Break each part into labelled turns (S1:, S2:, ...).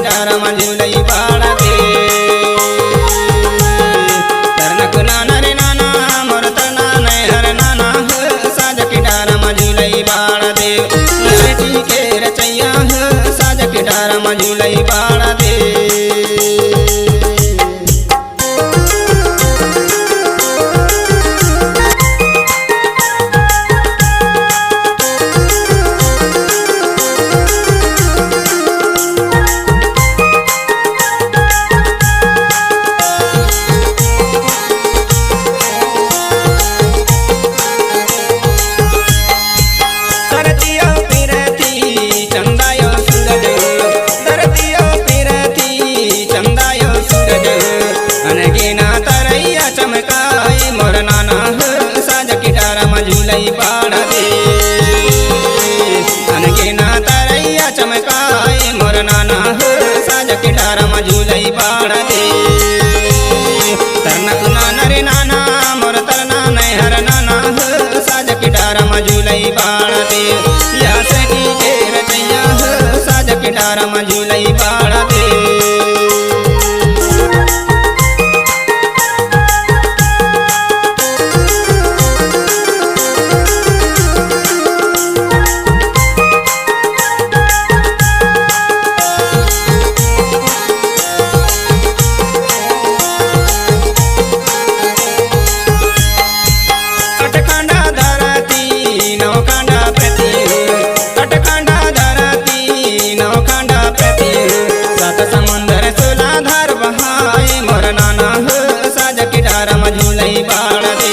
S1: डारा मझुलई बाड़ा दे तरनक नाना रे नाना मोर तना नहीं हर नाना साज के डारा मझुलई बाड़ा दे लड़की के रचैया साज के डारा मझुलई बाड़ा दे। मझुलई बाड़ा दे अनके ना तरैया चमकाए मोर नाना साज के डारा मझुलई बाड़ा दे तरनक नाना रे नाना मोर तरना नहीं हर नाना साज के डारा मझुलई बाड़ा दे या सखी के रचैया साज के डारा मझुलई बाड़ा दे। मझुलई बाड़ा दे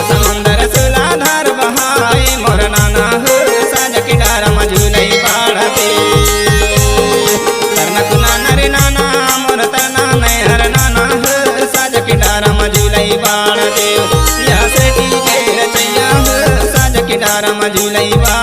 S1: समंदर सुलाधार बहाए मोर नाना साज के डारा मझुलई बाड़ा दे तरनक नाना रे नाना मोर तना नहीं हर नाना साज के डारा मझुलई बाड़ा दे या से के रचैया साज के डारा मझुलई बाड़ा।